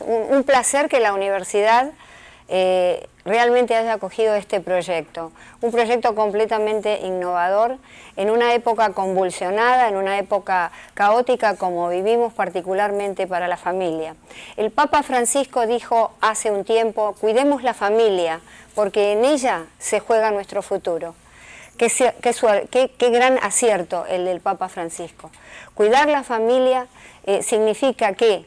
Un placer que la universidad realmente haya acogido este proyecto. Un proyecto completamente innovador, en una época convulsionada, en una época caótica como vivimos particularmente para la familia. El Papa Francisco dijo hace un tiempo, cuidemos la familia, porque en ella se juega nuestro futuro. Qué gran acierto el del Papa Francisco. Cuidar la familia significa que,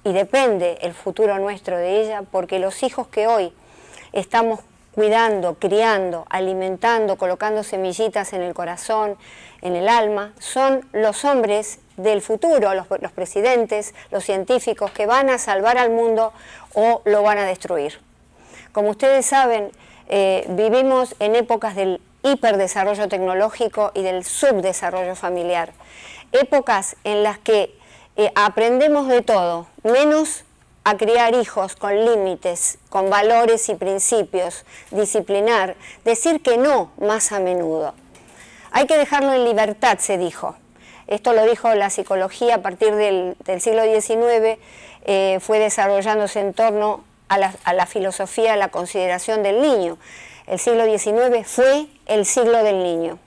y depende el futuro nuestro de ella, porque los hijos que hoy estamos cuidando, criando, alimentando, colocando semillitas en el corazón, en el alma, son los hombres del futuro, los presidentes, los científicos que van a salvar al mundo o lo van a destruir. Como ustedes saben, vivimos en épocas del hiperdesarrollo tecnológico y del subdesarrollo familiar. Épocas en las que aprendemos de todo, menos a criar hijos con límites, con valores y principios, disciplinar, decir que no más a menudo. Hay que dejarlo en libertad, se dijo. Esto lo dijo la psicología a partir del siglo XIX, fue desarrollándose en torno a la filosofía, a la consideración del niño. El siglo XIX fue el siglo del niño.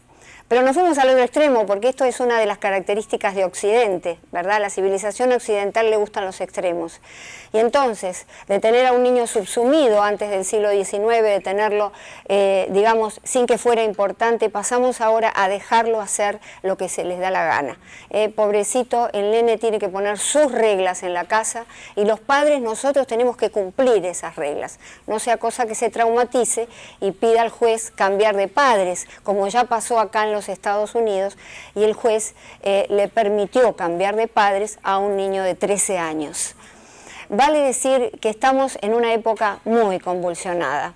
Pero nos fuimos al otro extremo, porque esto es una de las características de Occidente, ¿verdad? A la civilización occidental le gustan los extremos. Y entonces, de tener a un niño subsumido antes del siglo XIX, de tenerlo, digamos, sin que fuera importante, pasamos ahora a dejarlo hacer lo que se les da la gana. Pobrecito, el nene tiene que poner sus reglas en la casa y los padres, nosotros tenemos que cumplir esas reglas. No sea cosa que se traumatice y pida al juez cambiar de padres, como ya pasó acá en los Estados Unidos, y el juez le permitió cambiar de padres a un niño de 13 años. Vale decir que estamos en una época muy convulsionada.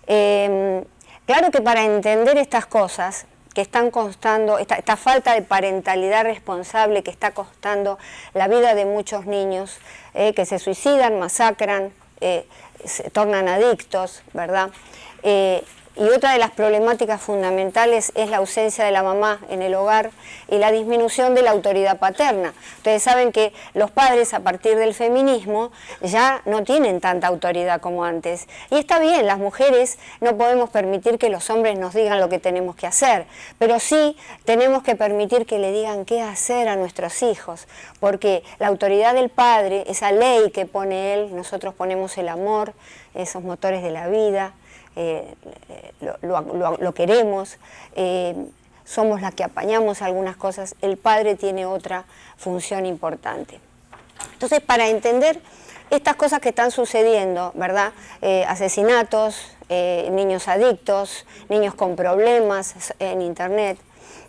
Claro que para entender estas cosas que están costando, esta falta de parentalidad responsable que está costando la vida de muchos niños, que se suicidan, masacran, se tornan adictos, ¿verdad? Y otra de las problemáticas fundamentales es la ausencia de la mamá en el hogar y la disminución de la autoridad paterna. Ustedes saben que los padres a partir del feminismo ya no tienen tanta autoridad como antes. Y está bien, las mujeres no podemos permitir que los hombres nos digan lo que tenemos que hacer, pero sí tenemos que permitir que le digan qué hacer a nuestros hijos, porque la autoridad del padre, esa ley que pone él, nosotros ponemos el amor, esos motores de la vida, lo queremos, somos las que apañamos algunas cosas, el padre tiene otra función importante. Entonces, para entender estas cosas que están sucediendo, ¿verdad? Asesinatos, niños adictos, niños con problemas en internet,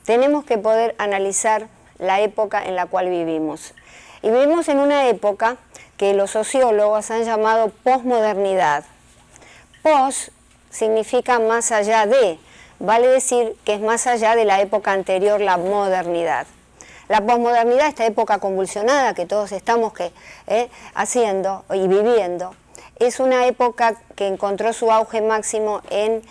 tenemos que poder analizar la época en la cual vivimos. Y vivimos en una época que los sociólogos han llamado posmodernidad. Post significa más allá de, vale decir que es más allá de la época anterior, la modernidad. La posmodernidad, esta época convulsionada que todos estamos haciendo y viviendo, es una época que encontró su auge máximo en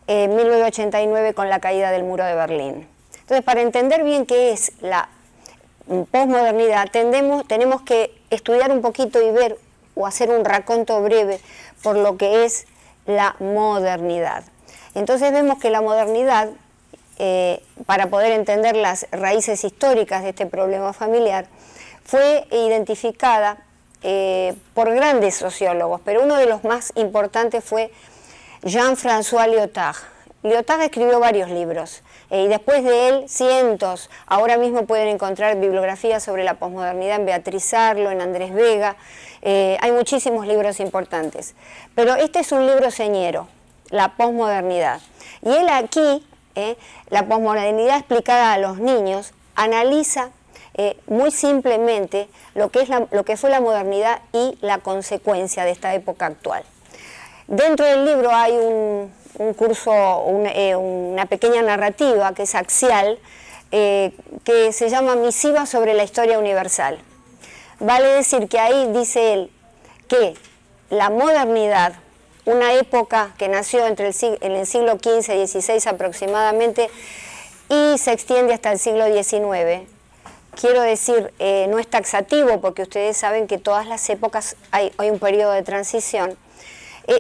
1989 con la caída del muro de Berlín. Entonces, para entender bien qué es la posmodernidad, tenemos que estudiar un poquito y ver o hacer un raconto breve por lo que es la modernidad. Entonces vemos que la modernidad, para poder entender las raíces históricas de este problema familiar, fue identificada por grandes sociólogos, pero uno de los más importantes fue Jean-François Lyotard. Lyotard escribió varios libros y después de él cientos. Ahora mismo pueden encontrar bibliografía sobre la posmodernidad en Beatriz Arlo, en Andrés Vega. Hay muchísimos libros importantes. Pero este es un libro señero, la posmodernidad. Y él aquí, la posmodernidad explicada a los niños, analiza muy simplemente lo que fue la modernidad y la consecuencia de esta época actual. Dentro del libro hay un curso, una pequeña narrativa que es axial, que se llama Misiva sobre la historia universal. Vale decir que ahí dice él que la modernidad, una época que nació en el siglo XV y XVI aproximadamente y se extiende hasta el siglo XIX, quiero decir, no es taxativo, porque ustedes saben que todas las épocas hay un periodo de transición.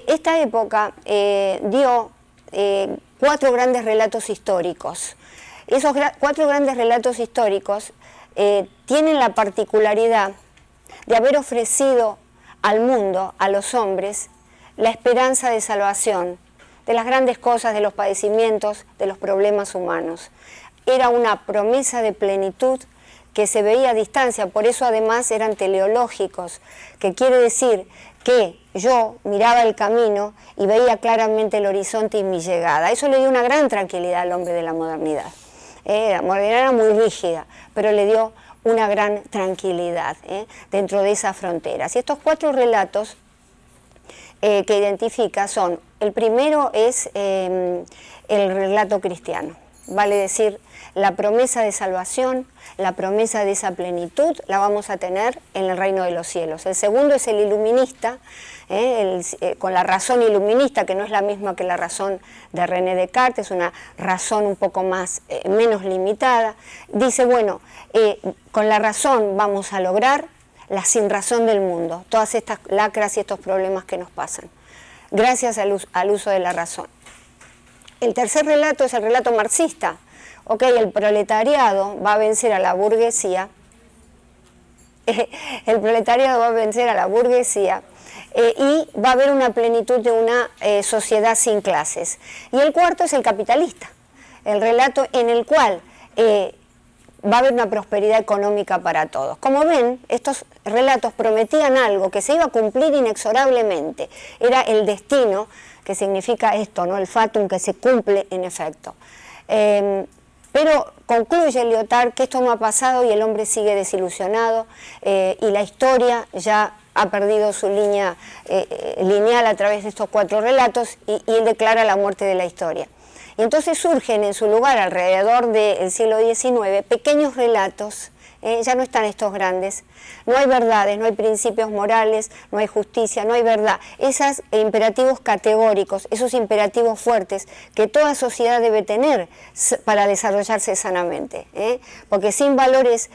Esta época dio 4 grandes relatos históricos. Esos 4 grandes relatos históricos tienen la particularidad de haber ofrecido al mundo, a los hombres, la esperanza de salvación, de las grandes cosas, de los padecimientos, de los problemas humanos. Era una promesa de plenitud que se veía a distancia, por eso además eran teleológicos, que quiere decir que yo miraba el camino y veía claramente el horizonte y mi llegada. Eso le dio una gran tranquilidad al hombre de la modernidad. La modernidad era muy rígida, pero le dio una gran tranquilidad dentro de esas fronteras. Y estos 4 relatos que identifica son, el primero es el relato cristiano, vale decir, la promesa de salvación, la promesa de esa plenitud la vamos a tener en el reino de los cielos. El segundo es el iluminista, con la razón iluminista, que no es la misma que la razón de René Descartes, es una razón un poco más, menos limitada. Dice, bueno, con la razón vamos a lograr la sinrazón del mundo, todas estas lacras y estos problemas que nos pasan, gracias al uso de la razón. El tercer relato es el relato marxista. El proletariado va a vencer a la burguesía, el proletariado va a vencer a la burguesía y va a haber una plenitud de una sociedad sin clases. Y el cuarto es el capitalista, el relato en el cual va a haber una prosperidad económica para todos. Como ven, estos relatos prometían algo que se iba a cumplir inexorablemente. Era el destino, que significa esto, ¿no? El fatum que se cumple en efecto. Pero concluye Lyotard que esto no ha pasado y el hombre sigue desilusionado y la historia ya ha perdido su línea lineal a través de estos 4 relatos y él declara la muerte de la historia. Y entonces surgen en su lugar, alrededor del siglo XIX, pequeños relatos, ya no están estos grandes, no hay verdades, no hay principios morales, no hay justicia, no hay verdad. Esos imperativos categóricos, esos imperativos fuertes que toda sociedad debe tener para desarrollarse sanamente, porque sin valores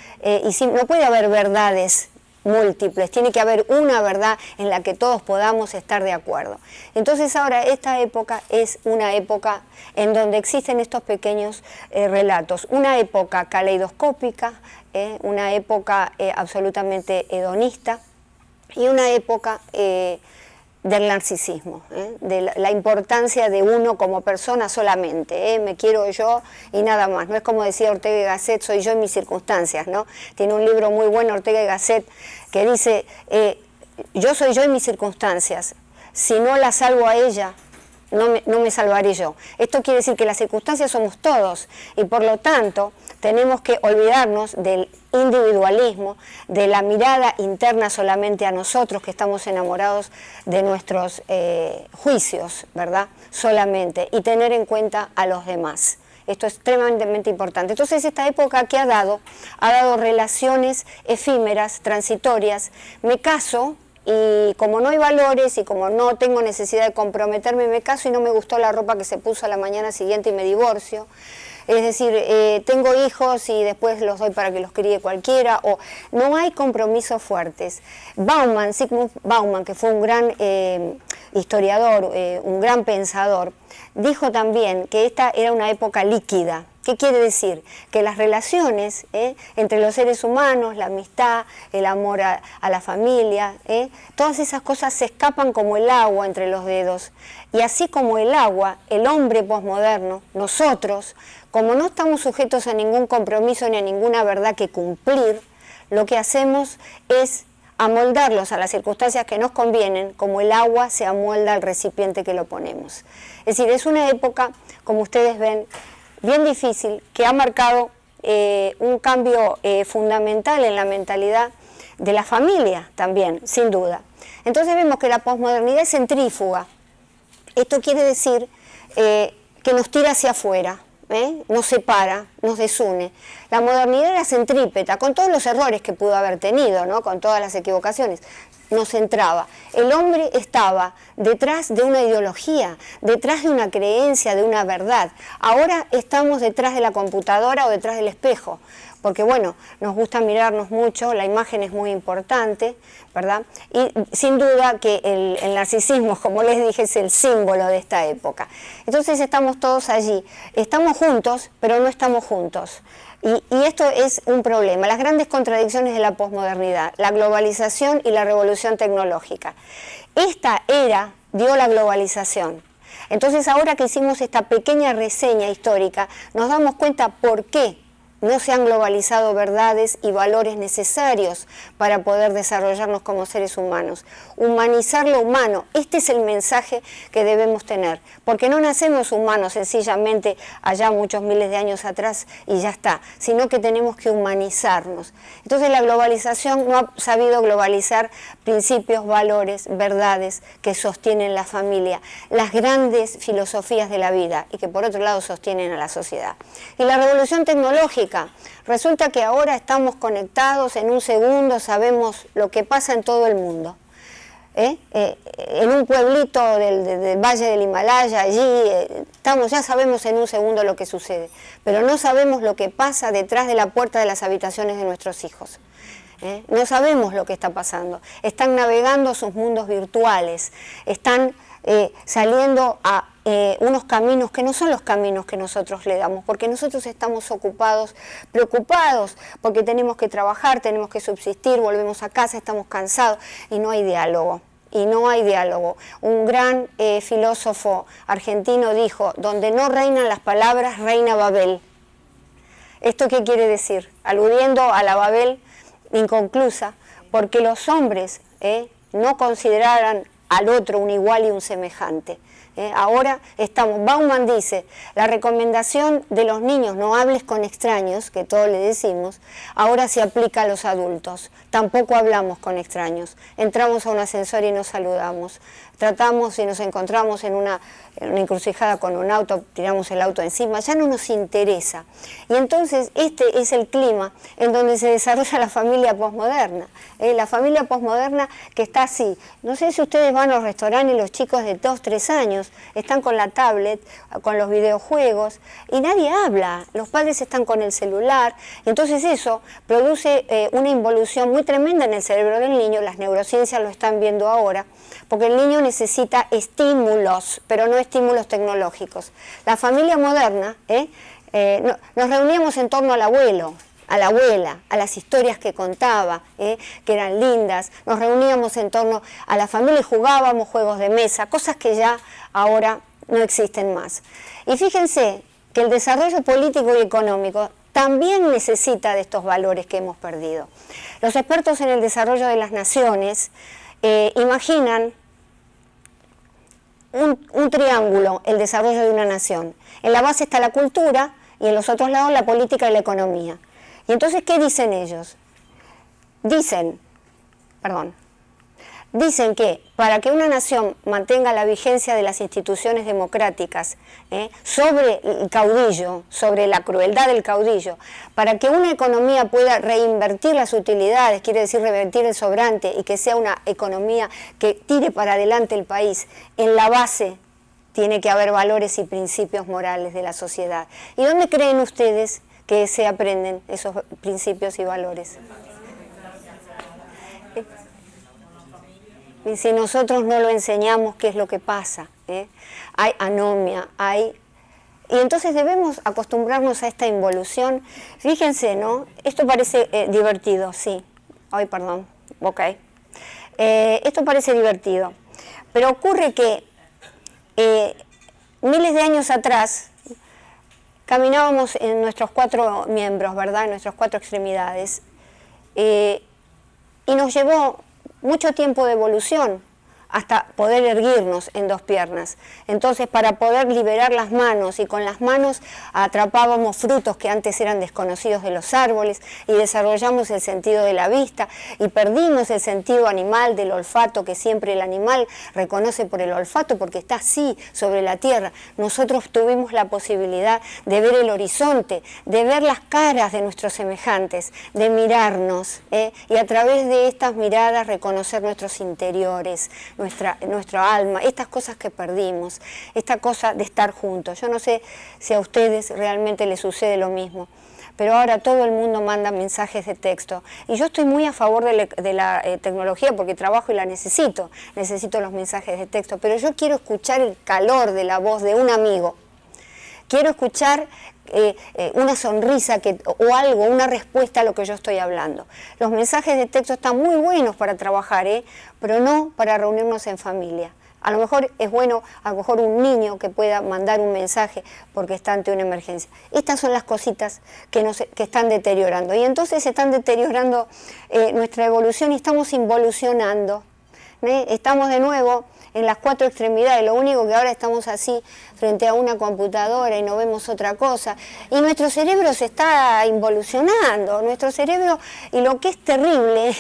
no puede haber verdades múltiples, tiene que haber una verdad en la que todos podamos estar de acuerdo. Entonces ahora esta época es una época en donde existen estos pequeños relatos, una época caleidoscópica, una época absolutamente hedonista y una época del narcisismo, de la importancia de uno como persona solamente, me quiero yo y nada más. No es como decía Ortega y Gasset, soy yo y mis circunstancias, ¿no? Tiene un libro muy bueno Ortega y Gasset que dice, yo soy yo y mis circunstancias, si no la salvo a ella, no me salvaré yo. Esto quiere decir que las circunstancias somos todos y por lo tanto tenemos que olvidarnos del individualismo, de la mirada interna solamente a nosotros que estamos enamorados de nuestros juicios, ¿verdad? Solamente, y tener en cuenta a los demás. Esto es extremadamente importante. Entonces esta época que ha dado relaciones efímeras, transitorias. Me caso y como no hay valores y como no tengo necesidad de comprometerme, me caso y no me gustó la ropa que se puso a la mañana siguiente y me divorcio. Es decir, tengo hijos y después los doy para que los críe cualquiera, o no hay compromisos fuertes. Zygmunt Bauman, que fue un gran historiador, un gran pensador, dijo también que esta era una época líquida. ¿Qué quiere decir? Que las relaciones entre los seres humanos, la amistad, el amor a la familia, todas esas cosas se escapan como el agua entre los dedos. Y así como el agua, el hombre posmoderno, nosotros, como no estamos sujetos a ningún compromiso ni a ninguna verdad que cumplir, lo que hacemos es amoldarlos a las circunstancias que nos convienen, como el agua se amolda al recipiente que lo ponemos. Es decir, es una época, como ustedes ven, bien difícil, que ha marcado un cambio fundamental en la mentalidad de la familia también, sin duda. Entonces vemos que la posmodernidad es centrífuga. Esto quiere decir que nos tira hacia afuera, nos separa, nos desune. La modernidad era centrípeta, con todos los errores que pudo haber tenido, ¿no? Con todas las equivocaciones. Nos centraba. El hombre estaba detrás de una ideología, detrás de una creencia, de una verdad. Ahora estamos detrás de la computadora o detrás del espejo, porque bueno, nos gusta mirarnos mucho, la imagen es muy importante, ¿verdad? Y sin duda que el narcisismo, como les dije, es el símbolo de esta época. Entonces estamos todos allí, estamos juntos, pero no estamos juntos. Y esto es un problema, las grandes contradicciones de la posmodernidad, la globalización y la revolución tecnológica. Esta era dio la globalización. Entonces ahora que hicimos esta pequeña reseña histórica, nos damos cuenta por qué no se han globalizado verdades y valores necesarios para poder desarrollarnos como seres humanos. Humanizar lo humano, este es el mensaje que debemos tener, porque no nacemos humanos sencillamente allá muchos miles de años atrás y ya está, sino que tenemos que humanizarnos. Entonces la globalización no ha sabido globalizar principios, valores, verdades que sostienen la familia, las grandes filosofías de la vida y que por otro lado sostienen a la sociedad. Y la revolución tecnológica, resulta que ahora estamos conectados, en un segundo sabemos lo que pasa en todo el mundo. En un pueblito del Valle del Himalaya, allí ya sabemos en un segundo lo que sucede, pero no sabemos lo que pasa detrás de la puerta de las habitaciones de nuestros hijos. No sabemos lo que está pasando. Están navegando sus mundos virtuales, están saliendo a unos caminos que no son los caminos que nosotros le damos, porque nosotros estamos ocupados, preocupados, porque tenemos que trabajar, tenemos que subsistir, volvemos a casa, estamos cansados y no hay diálogo. Y no hay diálogo. Un gran filósofo argentino dijo, donde no reinan las palabras, reina Babel. ¿Esto qué quiere decir? Aludiendo a la Babel inconclusa, porque los hombres no consideraran al otro un igual y un semejante. Ahora estamos, Bauman dice, la recomendación de los niños, no hables con extraños, que todos le decimos, ahora se aplica a los adultos. Tampoco hablamos con extraños. Entramos a un ascensor y nos saludamos. Tratamos y nos encontramos en una encrucijada con un auto, tiramos el auto encima, ya no nos interesa. Y entonces este es el clima en donde se desarrolla la familia posmoderna. La familia posmoderna que está así. No sé si ustedes van a los restaurantes y los chicos de 2, 3 años están con la tablet, con los videojuegos y nadie habla. Los padres están con el celular. Entonces eso produce una involución muy tremenda en el cerebro del niño. Las neurociencias lo están viendo ahora, porque el niño necesita estímulos, pero no estímulos tecnológicos. La familia moderna, nos reuníamos en torno al abuelo, a la abuela, a las historias que contaba, que eran lindas, nos reuníamos en torno a la familia y jugábamos juegos de mesa, cosas que ya ahora no existen más. Y fíjense que el desarrollo político y económico también necesita de estos valores que hemos perdido. Los expertos en el desarrollo de las naciones imaginan un triángulo, el desarrollo de una nación. En la base está la cultura y en los otros lados la política y la economía. Y entonces, ¿qué dicen ellos? Dicen que para que una nación mantenga la vigencia de las instituciones democráticas sobre el caudillo, sobre la crueldad del caudillo, para que una economía pueda reinvertir las utilidades, quiere decir revertir el sobrante y que sea una economía que tire para adelante el país, en la base tiene que haber valores y principios morales de la sociedad. ¿Y dónde creen ustedes que se aprenden esos principios y valores? Y si nosotros no lo enseñamos, ¿qué es lo que pasa? Hay anomia, y entonces debemos acostumbrarnos a esta involución. Fíjense, ¿no? Esto parece divertido, sí. Ay, perdón, ok. Esto parece divertido, pero ocurre que miles de años atrás caminábamos en nuestros 4 miembros, ¿verdad? En nuestras 4 extremidades. Y nos llevó mucho tiempo de evolución hasta poder erguirnos en 2 piernas. Entonces, para poder liberar las manos, y con las manos atrapábamos frutos que antes eran desconocidos de los árboles, y desarrollamos el sentido de la vista, y perdimos el sentido animal del olfato, que siempre el animal reconoce por el olfato, porque está así sobre la tierra. Nosotros tuvimos la posibilidad de ver el horizonte, de ver las caras de nuestros semejantes, de mirarnos, y a través de estas miradas reconocer nuestros interiores, nuestra alma, estas cosas que perdimos, esta cosa de estar juntos. Yo no sé si a ustedes realmente les sucede lo mismo, pero ahora todo el mundo manda mensajes de texto. Y yo estoy muy a favor de la tecnología porque trabajo y la necesito los mensajes de texto, pero yo quiero escuchar el calor de la voz de un amigo. Quiero escuchar una sonrisa o algo, una respuesta a lo que yo estoy hablando. Los mensajes de texto están muy buenos para trabajar, pero no para reunirnos en familia. A lo mejor es bueno, a lo mejor un niño que pueda mandar un mensaje porque está ante una emergencia. Estas son las cositas que están deteriorando. Y entonces se están deteriorando nuestra evolución y estamos involucionando. Estamos de nuevo en las cuatro extremidades, lo único que ahora estamos así frente a una computadora y no vemos otra cosa. Y nuestro cerebro se está involucionando, nuestro cerebro, y lo que es terrible,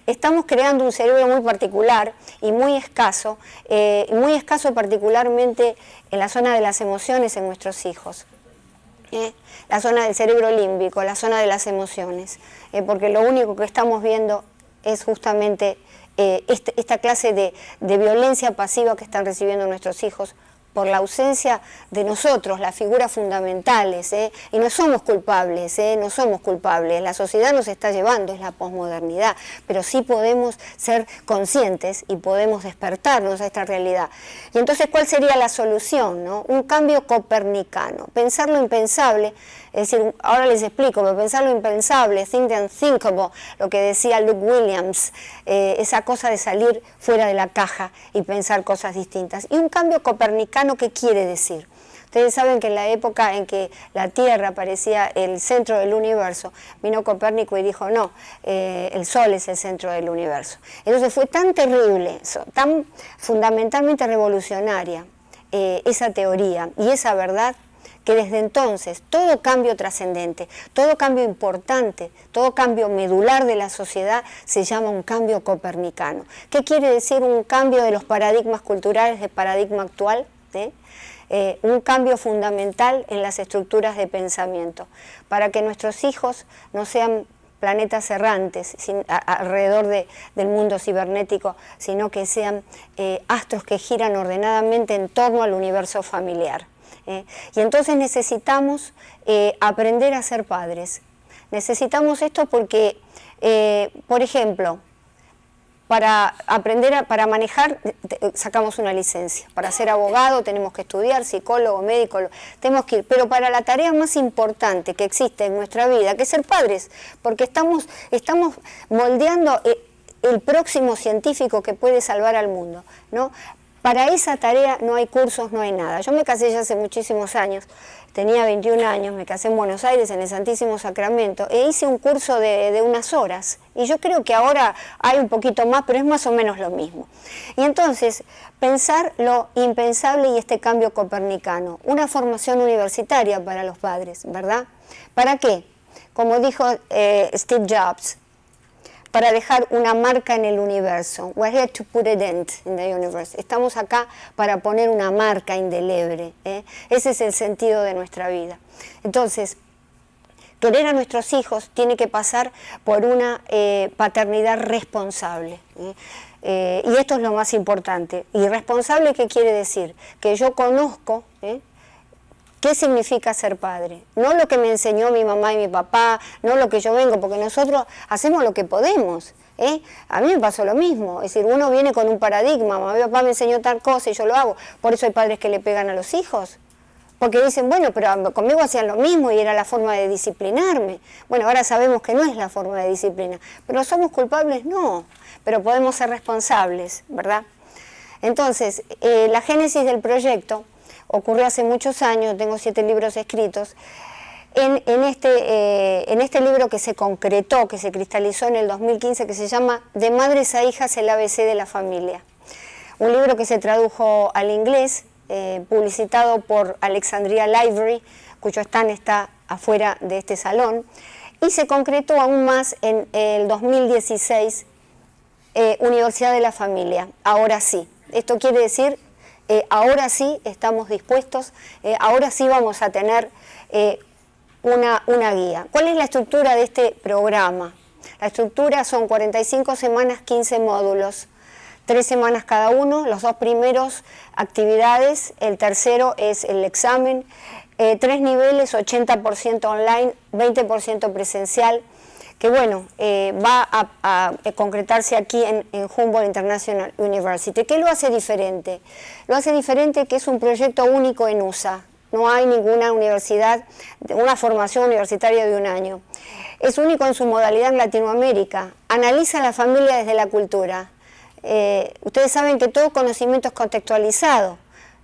estamos creando un cerebro muy particular y muy escaso particularmente en la zona de las emociones en nuestros hijos. La zona del cerebro límbico, la zona de las emociones, porque lo único que estamos viendo es justamente esta clase de violencia pasiva que están recibiendo nuestros hijos por la ausencia de nosotros, las figuras fundamentales, y no somos culpables, la sociedad nos está llevando, es la posmodernidad, pero sí podemos ser conscientes y podemos despertarnos a esta realidad. Y entonces, ¿cuál sería la solución, no? Un cambio copernicano, pensar lo impensable, es decir, ahora les explico, pero pensar lo impensable, think the unthinkable, lo que decía Luke Williams, esa cosa de salir fuera de la caja y pensar cosas distintas. Y un cambio copernicano, ¿qué quiere decir? Ustedes saben que en la época en que la Tierra parecía el centro del universo, vino Copérnico y dijo, no, el Sol es el centro del universo. Entonces fue tan terrible, tan fundamentalmente revolucionaria esa teoría y esa verdad, que desde entonces todo cambio trascendente, todo cambio importante, todo cambio medular de la sociedad se llama un cambio copernicano. ¿Qué quiere decir un cambio de los paradigmas culturales del paradigma actual? Un cambio fundamental en las estructuras de pensamiento, para que nuestros hijos no sean planetas errantes alrededor del mundo cibernético, sino que sean astros que giran ordenadamente en torno al universo familiar. Y entonces necesitamos aprender a ser padres. Necesitamos esto porque, por ejemplo, para manejar sacamos una licencia. Para ser abogado tenemos que estudiar, psicólogo, médico, tenemos que ir. Pero para la tarea más importante que existe en nuestra vida, que es ser padres, porque estamos moldeando el próximo científico que puede salvar al mundo, ¿no? Para esa tarea no hay cursos, no hay nada. Yo me casé ya hace muchísimos años, tenía 21 años, me casé en Buenos Aires, en el Santísimo Sacramento, e hice un curso de unas horas. Y yo creo que ahora hay un poquito más, pero es más o menos lo mismo. Y entonces, pensar lo impensable y este cambio copernicano, una formación universitaria para los padres, ¿verdad? ¿Para qué? Como dijo Steve Jobs, para dejar una marca en el universo. We're here to put a dent in the universe. Estamos acá para poner una marca indeleble. Ese es el sentido de nuestra vida. Entonces, querer a nuestros hijos tiene que pasar por una paternidad responsable. Y esto es lo más importante. ¿Y responsable qué quiere decir? Que yo conozco ¿qué significa ser padre? No lo que me enseñó mi mamá y mi papá, no lo que yo vengo, porque nosotros hacemos lo que podemos. A mí me pasó lo mismo, es decir, uno viene con un paradigma, mi papá me enseñó tal cosa y yo lo hago. Por eso hay padres que le pegan a los hijos, porque dicen, bueno, pero conmigo hacían lo mismo y era la forma de disciplinarme. Bueno, ahora sabemos que no es la forma de disciplina, pero ¿somos culpables? No, pero podemos ser responsables, ¿verdad? Entonces, la génesis del proyecto ocurrió hace muchos años, tengo 7 libros escritos, en este libro que se concretó, que se cristalizó en el 2015, que se llama De madres a hijas, el ABC de la familia. Un libro que se tradujo al inglés, publicitado por Alexandria Library, cuyo stand está afuera de este salón, y se concretó aún más en el 2016, Universidad de la Familia, ahora sí. Esto quiere decir ahora sí estamos dispuestos, ahora sí vamos a tener una guía. ¿Cuál es la estructura de este programa? La estructura son 45 semanas, 15 módulos, 3 semanas cada uno, los 2 primeros actividades, el tercero es el examen, 3 niveles, 80% online, 20% presencial, que bueno, va a concretarse aquí en Humboldt International University. ¿Qué lo hace diferente? Lo hace diferente que es un proyecto único en USA. No hay ninguna universidad, una formación universitaria de un año. Es único en su modalidad en Latinoamérica. Analiza a la familia desde la cultura. Ustedes saben que todo conocimiento es contextualizado.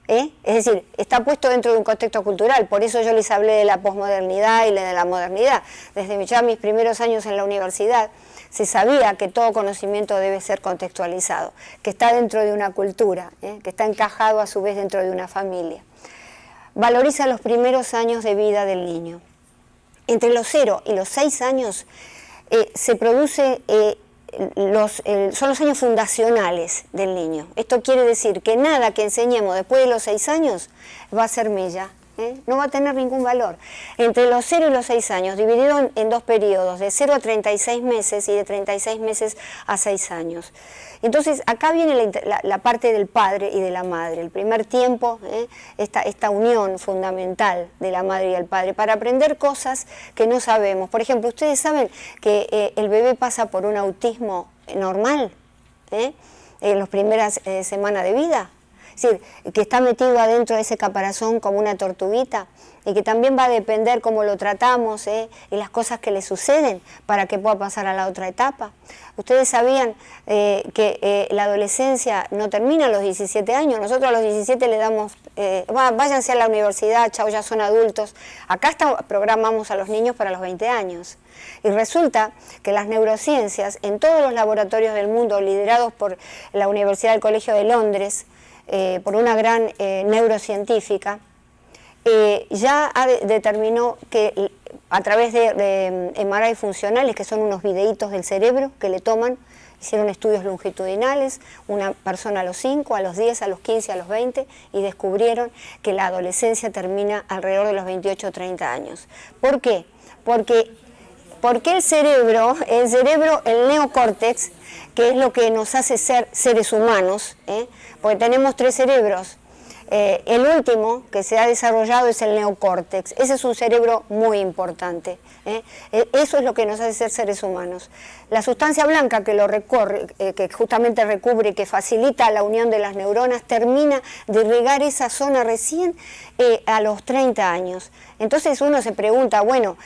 Es decir, está puesto dentro de un contexto cultural, por eso yo les hablé de la posmodernidad y de la modernidad. Desde ya mis primeros años en la universidad se sabía que todo conocimiento debe ser contextualizado, que está dentro de una cultura, que está encajado a su vez dentro de una familia. Valoriza los primeros años de vida del niño. Entre los 0 y los 6 años se produce... son los años fundacionales del niño. Esto quiere decir que nada que enseñemos después de los 6 años va a ser mella, no va a tener ningún valor. Entre los 0 y los 6 años, dividido en 2 periodos, de 0 a 36 meses y de 36 meses a 6 años. Entonces, acá viene la parte del padre y de la madre, el primer tiempo, esta unión fundamental de la madre y el padre, para aprender cosas que no sabemos. Por ejemplo, ustedes saben que el bebé pasa por un autismo normal, en las primeras semanas de vida. Es decir, que está metido adentro de ese caparazón como una tortuguita y que también va a depender cómo lo tratamos y las cosas que le suceden para que pueda pasar a la otra etapa. Ustedes sabían que la adolescencia no termina a los 17 años, nosotros a los 17 le damos, váyanse a la universidad, chao, ya son adultos. Acá programamos a los niños para los 20 años. Y resulta que las neurociencias en todos los laboratorios del mundo, liderados por la Universidad del Colegio de Londres, por una gran neurocientífica, ya determinó que a través de MRI funcionales, que son unos videitos del cerebro que le toman, hicieron estudios longitudinales, una persona a los 5, a los 10, a los 15, a los 20, y descubrieron que la adolescencia termina alrededor de los 28 o 30 años. ¿Por qué? Porque el cerebro, el neocórtex, que es lo que nos hace ser seres humanos, porque tenemos 3 cerebros. El último que se ha desarrollado es el neocórtex. Ese es un cerebro muy importante. Eso es lo que nos hace ser seres humanos. La sustancia blanca que lo recorre, que justamente recubre, que facilita la unión de las neuronas, termina de irrigar esa zona recién a los 30 años. Entonces uno se pregunta, bueno,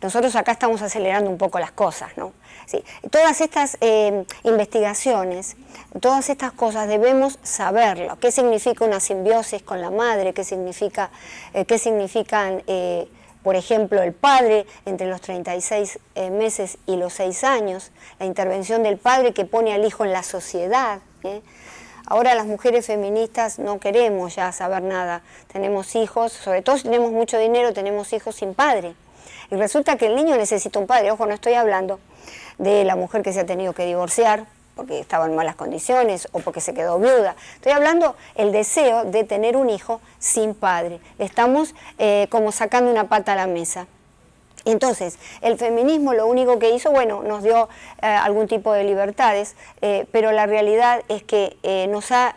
nosotros acá estamos acelerando un poco las cosas, ¿no? Sí. Todas estas investigaciones, todas estas cosas debemos saberlo. ¿Qué significa una simbiosis con la madre? ¿Qué significan, por ejemplo, el padre entre los 36 meses y los 6 años? La intervención del padre que pone al hijo en la sociedad. Ahora las mujeres feministas no queremos ya saber nada. Tenemos hijos, sobre todo si tenemos mucho dinero, tenemos hijos sin padre. Y resulta que el niño necesita un padre. Ojo, no estoy hablando de la mujer que se ha tenido que divorciar porque estaba en malas condiciones o porque se quedó viuda. Estoy hablando del deseo de tener un hijo sin padre. Estamos como sacando una pata a la mesa. Entonces, el feminismo lo único que hizo, bueno, nos dio algún tipo de libertades, pero la realidad es que nos ha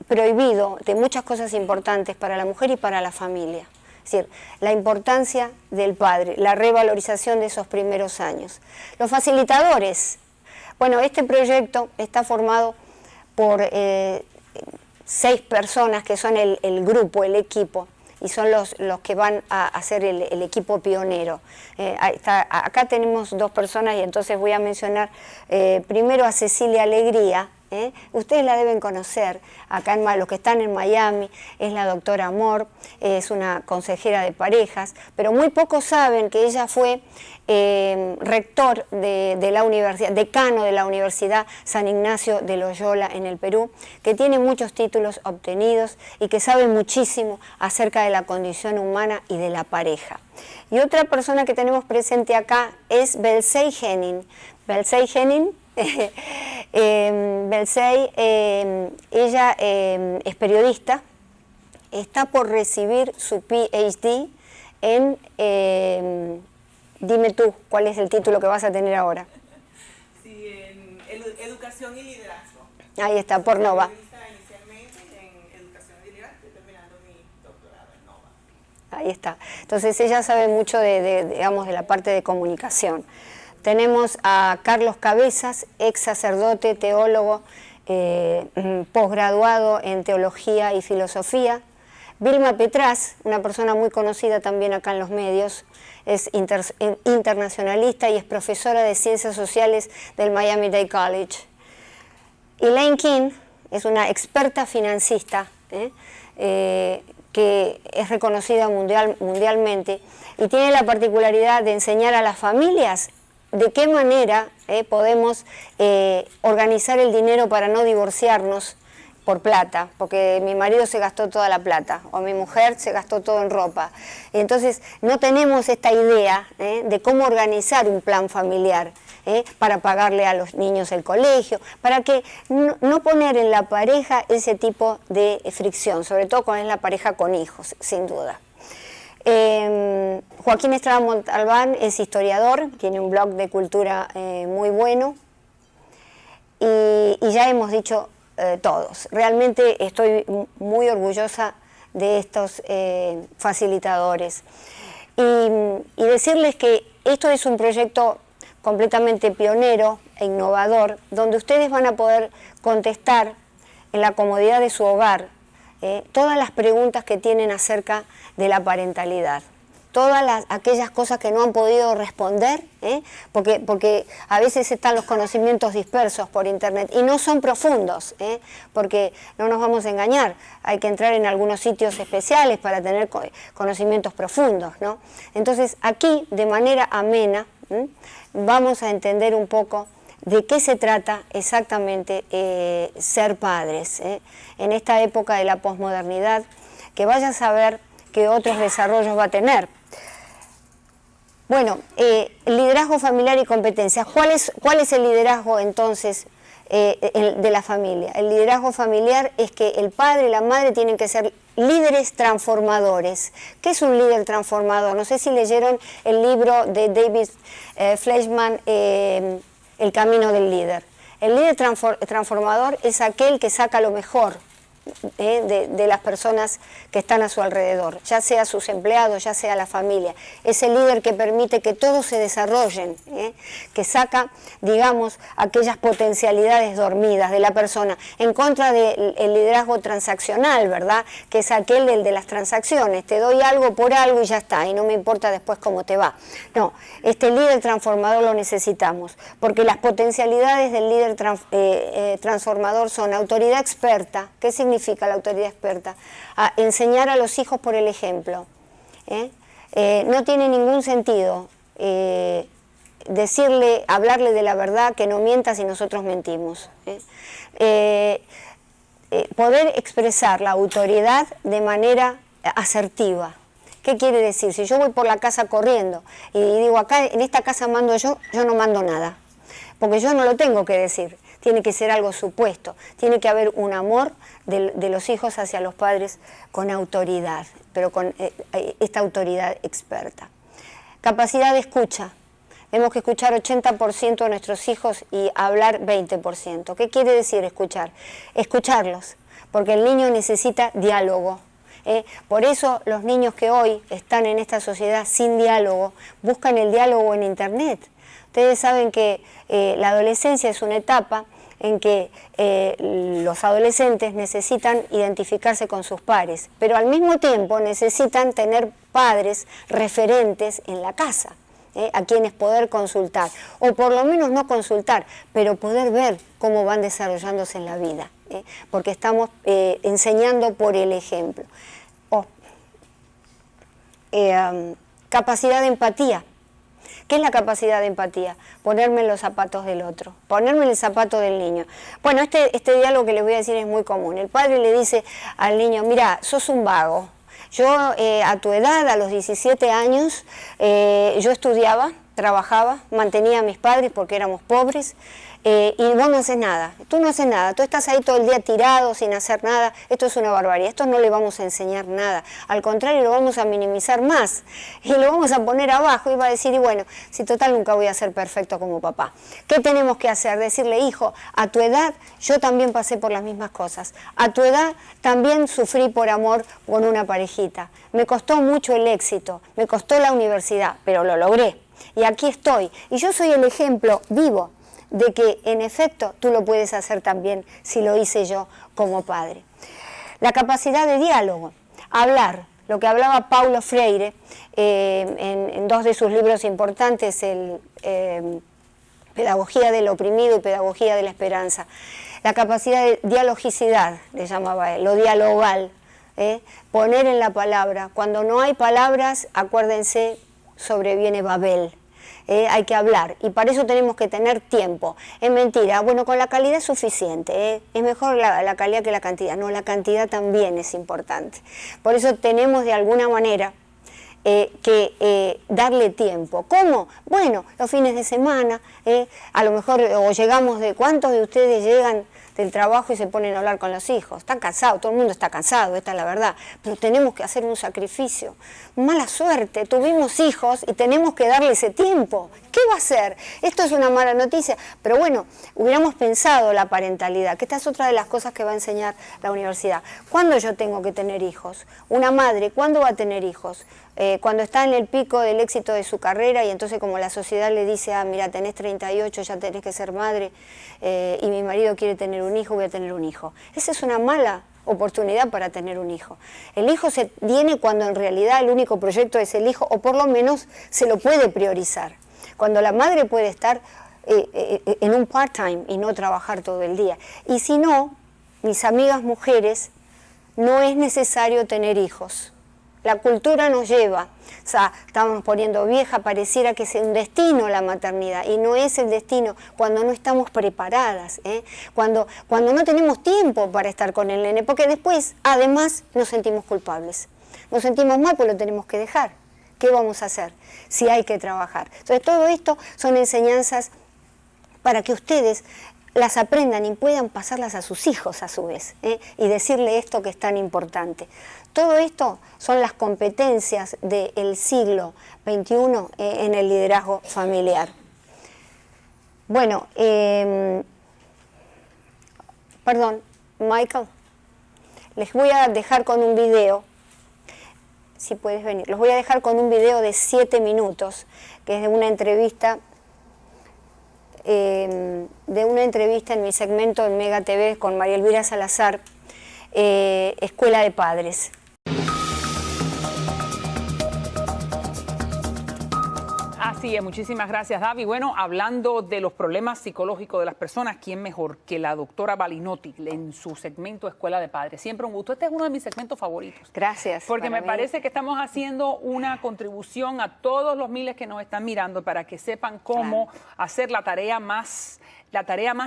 prohibido de muchas cosas importantes para la mujer y para la familia. Es decir, la importancia del padre, la revalorización de esos primeros años. Los facilitadores. Bueno, este proyecto está formado por 6 personas que son el grupo, el equipo, y son los que van a hacer el equipo pionero. Acá tenemos 2 personas y entonces voy a mencionar primero a Cecilia Alegría. Ustedes la deben conocer, acá los que están en Miami, es la doctora Amor, es una consejera de parejas, pero muy pocos saben que ella fue rector de la universidad, decano de la Universidad San Ignacio de Loyola en el Perú, que tiene muchos títulos obtenidos y que sabe muchísimo acerca de la condición humana y de la pareja. Y otra persona que tenemos presente acá es Belsey Henning. Belsey Henning, ella es periodista, está por recibir su PhD en, dime tú, ¿cuál es el título que vas a tener ahora? Sí, en educación y liderazgo. Ahí está, por Nova. Inicialmente en educación y liderazgo, estoy terminando mi doctorado en Nova. ahí está. Entonces ella sabe mucho digamos, de la parte de comunicación. Tenemos a Carlos Cabezas, ex sacerdote, teólogo, posgraduado en teología y filosofía. Vilma Petraz, una persona muy conocida también acá en los medios, es internacionalista y es profesora de Ciencias Sociales del Miami-Dade College. Elaine King es una experta financista que es reconocida mundialmente y tiene la particularidad de enseñar a las familias de qué manera podemos organizar el dinero para no divorciarnos por plata, porque mi marido se gastó toda la plata o mi mujer se gastó todo en ropa. Y entonces no tenemos esta idea de cómo organizar un plan familiar para pagarle a los niños el colegio, para que no poner en la pareja ese tipo de fricción, sobre todo cuando es la pareja con hijos, sin duda. Joaquín Estrada Montalbán es historiador, tiene un blog de cultura muy bueno y ya hemos dicho todos. Realmente estoy muy orgullosa de estos facilitadores y decirles que esto es un proyecto completamente pionero e innovador, donde ustedes van a poder contestar en la comodidad de su hogar todas las preguntas que tienen acerca de la parentalidad. Todas aquellas cosas que no han podido responder, porque a veces están los conocimientos dispersos por internet y no son profundos, porque no nos vamos a engañar, hay que entrar en algunos sitios especiales para tener conocimientos profundos, ¿no? Entonces aquí, de manera amena, vamos a entender un poco de qué se trata exactamente ser padres, en esta época de la posmodernidad, que vaya a saber qué otros desarrollos va a tener. Bueno, liderazgo familiar y competencias. ¿Cuál es el liderazgo entonces de la familia? El liderazgo familiar es que el padre y la madre tienen que ser líderes transformadores. ¿Qué es un líder transformador? No sé si leyeron el libro de David Fleischman, El camino del líder. El líder transformador es aquel que saca lo mejor de las personas que están a su alrededor, ya sea sus empleados, ya sea la familia. Es el líder que permite que todos se desarrollen, que saca, digamos, aquellas potencialidades dormidas de la persona, en contra del liderazgo transaccional, ¿verdad? Que es aquel de las transacciones, te doy algo por algo y ya está, y no me importa después cómo te va. No, este líder transformador lo necesitamos, porque las potencialidades del líder transformador son autoridad experta. ¿Qué significa la autoridad experta? A enseñar a los hijos por el ejemplo. No tiene ningún sentido hablarle de la verdad, que no mienta si nosotros mentimos. Poder expresar la autoridad de manera asertiva. ¿Qué quiere decir? Si yo voy por la casa corriendo y digo, acá en esta casa mando yo no mando nada, porque yo no lo tengo que decir. Tiene que ser algo supuesto, tiene que haber un amor de los hijos hacia los padres con autoridad, pero con esta autoridad experta. Capacidad de escucha. Tenemos que escuchar 80% de nuestros hijos y hablar 20%. ¿Qué quiere decir escuchar? Escucharlos, porque el niño necesita diálogo. Por eso los niños que hoy están en esta sociedad sin diálogo, buscan el diálogo en internet. Ustedes saben que la adolescencia es una etapa en que los adolescentes necesitan identificarse con sus pares, pero al mismo tiempo necesitan tener padres referentes en la casa, a quienes poder consultar, o por lo menos no consultar, pero poder ver cómo van desarrollándose en la vida, porque estamos enseñando por el ejemplo. Capacidad de empatía. ¿Qué es la capacidad de empatía? Ponerme en los zapatos del otro, ponerme en el zapato del niño. Bueno, este diálogo que les voy a decir es muy común. El padre le dice al niño, mira, sos un vago. Yo a tu edad, a los 17 años, yo estudiaba, trabajaba, mantenía a mis padres porque éramos pobres, y vos no haces nada, tú no haces nada, tú estás ahí todo el día tirado sin hacer nada, esto es una barbaridad, esto no le vamos a enseñar nada, al contrario lo vamos a minimizar más y lo vamos a poner abajo y va a decir, y bueno, si total nunca voy a ser perfecto como papá. ¿Qué tenemos que hacer? Decirle, hijo, a tu edad yo también pasé por las mismas cosas, a tu edad también sufrí por amor con una parejita, me costó mucho el éxito, me costó la universidad, pero lo logré y aquí estoy y yo soy el ejemplo vivo de que en efecto tú lo puedes hacer también si lo hice yo como padre. La capacidad de diálogo, hablar, lo que hablaba Paulo Freire en dos de sus libros importantes, Pedagogía del oprimido y Pedagogía de la esperanza. La capacidad de dialogicidad, le llamaba él, lo dialogal, poner en la palabra. Cuando no hay palabras, acuérdense, sobreviene Babel. Hay que hablar y para eso tenemos que tener tiempo. Es mentira, bueno, con la calidad es suficiente, es mejor la calidad que la cantidad. No, la cantidad también es importante. Por eso tenemos de alguna manera que darle tiempo. ¿Cómo? Bueno, los fines de semana, a lo mejor, o llegamos de, ¿cuántos de ustedes llegan del trabajo y se ponen a hablar con los hijos? Están cansados, todo el mundo está cansado, esta es la verdad, pero tenemos que hacer un sacrificio. Mala suerte, tuvimos hijos y tenemos que darle ese tiempo. ¿Qué va a hacer? Esto es una mala noticia, pero bueno, hubiéramos pensado la parentalidad, que esta es otra de las cosas que va a enseñar la universidad. ¿Cuándo yo tengo que tener hijos? Una madre, ¿cuándo va a tener hijos? Cuando está en el pico del éxito de su carrera y entonces como la sociedad le dice, ah, mira, tenés 38, ya tenés que ser madre y mi marido quiere tener un hijo, voy a tener un hijo. Esa es una mala oportunidad para tener un hijo. El hijo se tiene cuando en realidad el único proyecto es el hijo, o por lo menos se lo puede priorizar. Cuando la madre puede estar en un part-time y no trabajar todo el día. Y si no, mis amigas mujeres, no es necesario tener hijos. La cultura nos lleva, o sea, estamos poniendo vieja, pareciera que es un destino la maternidad, y no es el destino cuando no estamos preparadas, cuando no tenemos tiempo para estar con el nene, porque después, además, nos sentimos culpables. Nos sentimos mal, pues lo tenemos que dejar. ¿Qué vamos a hacer si hay que trabajar? Entonces, todo esto son enseñanzas para que ustedes las aprendan y puedan pasarlas a sus hijos a su vez, y decirle esto que es tan importante. Todo esto son las competencias del siglo XXI en el liderazgo familiar. Bueno, perdón, Michael, les voy a dejar con un video, si puedes venir, los voy a dejar con un video de 7 minutos, que es de una entrevista en mi segmento en Mega TV con María Elvira Salazar, Escuela de Padres. Así es, muchísimas gracias, Davi. Bueno, hablando de los problemas psicológicos de las personas, ¿quién mejor que la doctora Balinotti en su segmento Escuela de Padres? Siempre un gusto. Este es uno de mis segmentos favoritos. Gracias. Porque me parece que estamos haciendo una contribución a todos los miles que nos están mirando para que sepan cómo hacer la tarea más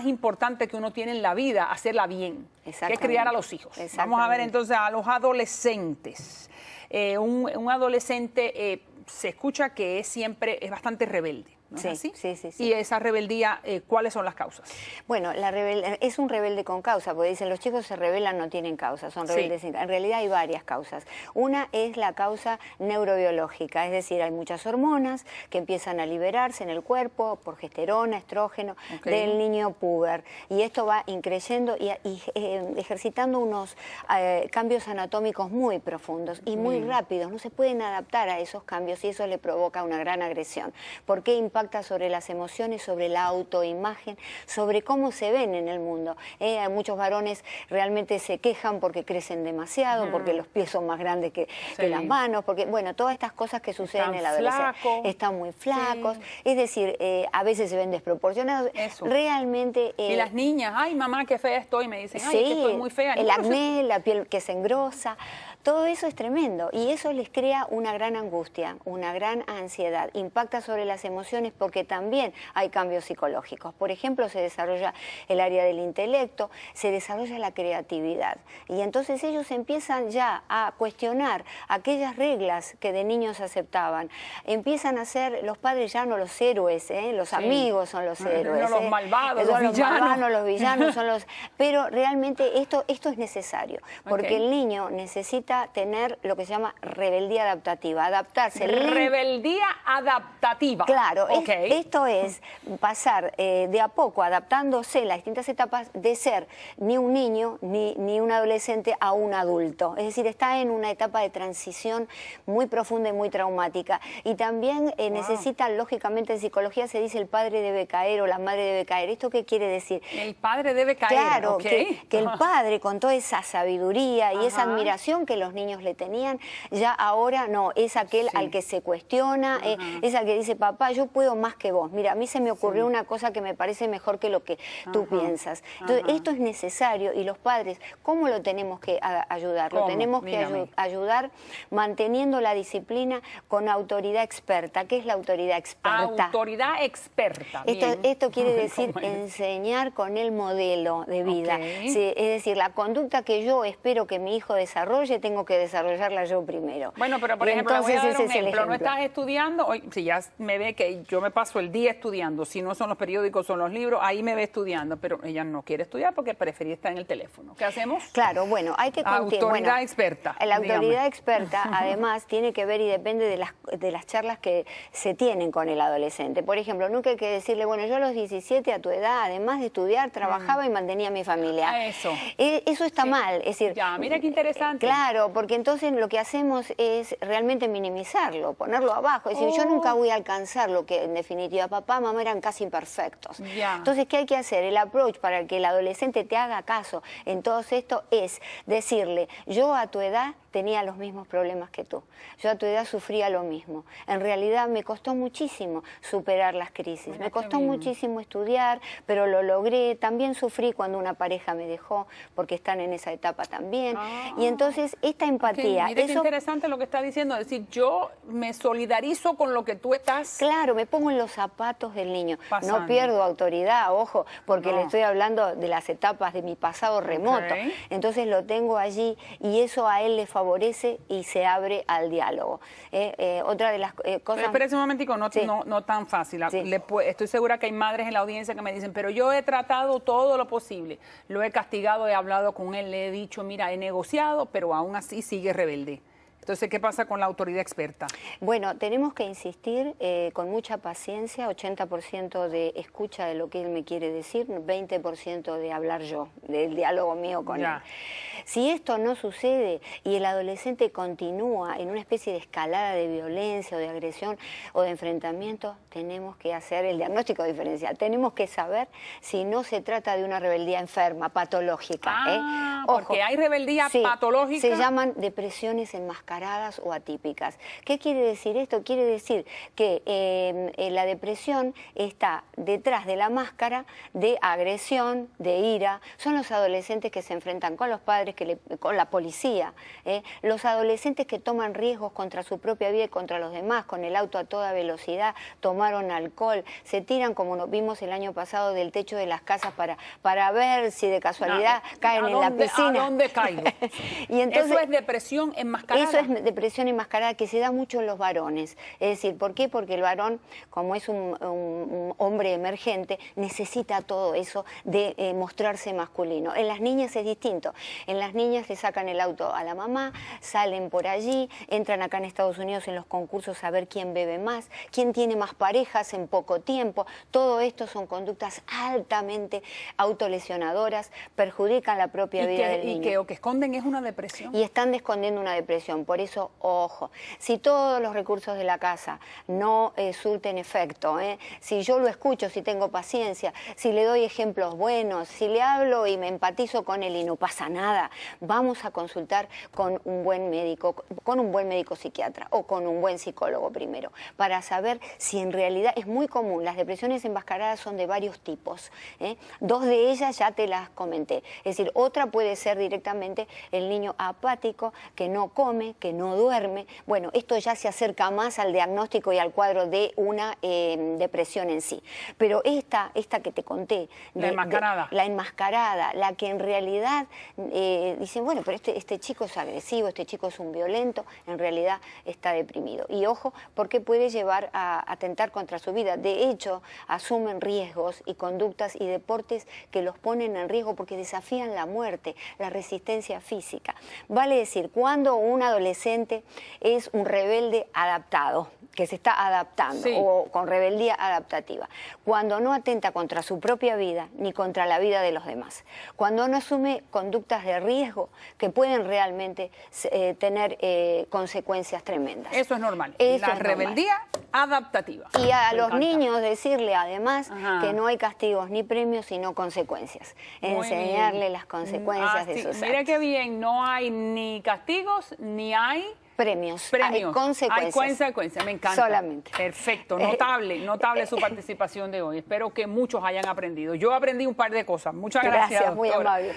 importante que uno tiene en la vida, hacerla bien, que es criar a los hijos. Vamos a ver entonces a los adolescentes. Un adolescente se escucha que es bastante rebelde, ¿no es así? Sí. Y esa rebeldía, ¿cuáles son las causas? Bueno, es un rebelde con causa, porque dicen los chicos se rebelan, no tienen causa, son rebeldes. En realidad hay varias causas. Una es la causa neurobiológica, es decir, hay muchas hormonas que empiezan a liberarse en el cuerpo, progesterona, estrógeno, del niño puber. Y esto va increyendo y ejercitando unos cambios anatómicos muy profundos y muy rápidos. No se pueden adaptar a esos cambios y eso le provoca una gran agresión. ¿Por qué impacta sobre las emociones, sobre la autoimagen, sobre cómo se ven en el mundo? Muchos varones realmente se quejan porque crecen demasiado, porque los pies son más grandes que las manos, porque, bueno, todas estas cosas que suceden en la adolescencia. Están muy flacos, es decir, a veces se ven desproporcionados. Realmente... y las niñas, ay mamá, qué fea estoy, me dicen, ay, que estoy muy fea. El acné, la piel que se engrosa, Todo eso es tremendo y eso les crea una gran angustia, una gran ansiedad, impacta sobre las emociones porque también hay cambios psicológicos. Por ejemplo, se desarrolla el área del intelecto, se desarrolla la creatividad y entonces ellos empiezan ya a cuestionar aquellas reglas que de niños aceptaban. Empiezan a ser los padres ya no los héroes, los amigos son los héroes. No los malvados, los villanos. Los villanos son los... Pero realmente esto es necesario, porque el niño necesita tener lo que se llama rebeldía adaptativa, adaptarse. Rebeldía adaptativa. Claro, esto es pasar de a poco, adaptándose en las distintas etapas de ser ni un niño ni un adolescente a un adulto. Es decir, está en una etapa de transición muy profunda y muy traumática. Y también necesita, lógicamente en psicología se dice el padre debe caer o la madre debe caer. ¿Esto qué quiere decir? El padre debe caer. Claro, que el padre con toda esa sabiduría y esa admiración que los niños le tenían, ya ahora no, es aquel al que se cuestiona, es al que dice, papá, yo puedo más que vos. Mira, a mí se me ocurrió una cosa que me parece mejor que lo que tú piensas. Entonces, esto es necesario y los padres, ¿cómo lo tenemos que ayudar? Lo tenemos que ayudar manteniendo la disciplina con autoridad experta. ¿Qué es la autoridad experta? Autoridad experta. Esto quiere decir enseñar con el modelo de vida. Sí, es decir, la conducta que yo espero que mi hijo desarrolle, tengo que desarrollarla yo primero. Bueno, pero por ejemplo, le voy a dar un ejemplo. No estás estudiando, hoy, si ya me ve que yo me paso el día estudiando, si no son los periódicos, son los libros, ahí me ve estudiando, pero ella no quiere estudiar porque prefería estar en el teléfono. ¿Qué hacemos? Claro, bueno, hay que autoridad experta. La autoridad experta, además, tiene que ver y depende de las charlas que se tienen con el adolescente. Por ejemplo, nunca hay que decirle, bueno, yo a los 17 a tu edad, además de estudiar, trabajaba y mantenía a mi familia. Eso está mal. Es decir, ya, mira qué interesante. Claro, porque entonces lo que hacemos es realmente minimizarlo, ponerlo abajo. Es decir, yo nunca voy a alcanzar lo que en definitiva papá, mamá eran casi imperfectos. Entonces, ¿qué hay que hacer? El approach para que el adolescente te haga caso en todo esto es decirle, yo a tu edad tenía los mismos problemas que tú. Yo a tu edad sufría lo mismo. En realidad me costó muchísimo superar las crisis. Me costó muchísimo estudiar, pero lo logré. También sufrí cuando una pareja me dejó, porque están en esa etapa también. Y entonces esta empatía... Mira qué interesante lo que está diciendo. Es decir, yo me solidarizo con lo que tú estás... Claro, me pongo en los zapatos del niño. No pierdo autoridad, ojo, porque le estoy hablando de las etapas de mi pasado remoto. Entonces lo tengo allí y eso a él le favorece y se abre al diálogo. Otra de las cosas... Espera un momentico, no tan fácil. Estoy segura que hay madres en la audiencia que me dicen, pero yo he tratado todo lo posible. Lo he castigado, he hablado con él, le he dicho, mira, he negociado, pero aún así sigue rebelde. Entonces, ¿qué pasa con la autoridad experta? Bueno, tenemos que insistir con mucha paciencia, 80% de escucha de lo que él me quiere decir, 20% de hablar yo, del diálogo mío con él. Si esto no sucede y el adolescente continúa en una especie de escalada de violencia o de agresión o de enfrentamiento, tenemos que hacer el diagnóstico diferencial. Tenemos que saber si no se trata de una rebeldía enferma, patológica. Ojo, porque hay rebeldía patológica. Se llaman depresiones enmascaradas o atípicas. ¿Qué quiere decir esto? Quiere decir que la depresión está detrás de la máscara de agresión, de ira. Son los adolescentes que se enfrentan con los padres, con la policía. Los adolescentes que toman riesgos contra su propia vida y contra los demás, con el auto a toda velocidad, tomaron alcohol, se tiran, como nos vimos el año pasado, del techo de las casas para ver si de casualidad caen en la piscina. ¿A dónde caigo? Y entonces, eso es depresión enmascarada. Eso es depresión enmascarada que se da mucho en los varones. Es decir, ¿por qué? Porque el varón, como es un hombre emergente, necesita todo eso de mostrarse masculino. En las niñas es distinto. En las niñas le sacan el auto a la mamá, salen por allí, entran acá en Estados Unidos en los concursos a ver quién bebe más, quién tiene más parejas en poco tiempo. Todo esto son conductas altamente autolesionadoras, perjudican la propia vida del niño. Y que lo que esconden es una depresión. Y están escondiendo una depresión. Por eso, ojo, si todos los recursos de la casa no surten efecto, si yo lo escucho, si tengo paciencia, si le doy ejemplos buenos, si le hablo y me empatizo con él y no pasa nada, vamos a consultar con un buen médico psiquiatra o con un buen psicólogo primero, para saber si en realidad es muy común. Las depresiones enmascaradas son de varios tipos, ¿eh? Dos de ellas ya te las comenté. Es decir, otra puede ser directamente el niño apático, que no come, que no duerme. Bueno, esto ya se acerca más al diagnóstico y al cuadro de una depresión en sí. Pero esta que te conté, la enmascarada, la que en realidad dicen, bueno, pero este chico es agresivo, este chico es un violento, en realidad está deprimido. Y ojo, porque puede llevar a atentar contra su vida. De hecho, asumen riesgos y conductas y deportes que los ponen en riesgo porque desafían la muerte, la resistencia física. Vale decir, cuando un adolescente es un rebelde adaptado, que se está adaptando, sí, o con rebeldía adaptativa, cuando no atenta contra su propia vida ni contra la vida de los demás, cuando no asume conductas de riesgo que pueden realmente tener consecuencias tremendas. Eso es normal. Eso la es rebeldía adaptativa. Y a los niños decirle además que no hay castigos ni premios, sino consecuencias. Enseñarle las consecuencias de sus actos. Mira qué bien, no hay ni castigos ni hay premios. Hay consecuencias. Hay consecuencias, me encanta. Solamente. Perfecto, notable su participación de hoy. Espero que muchos hayan aprendido. Yo aprendí un par de cosas. Muchas gracias, muy amable.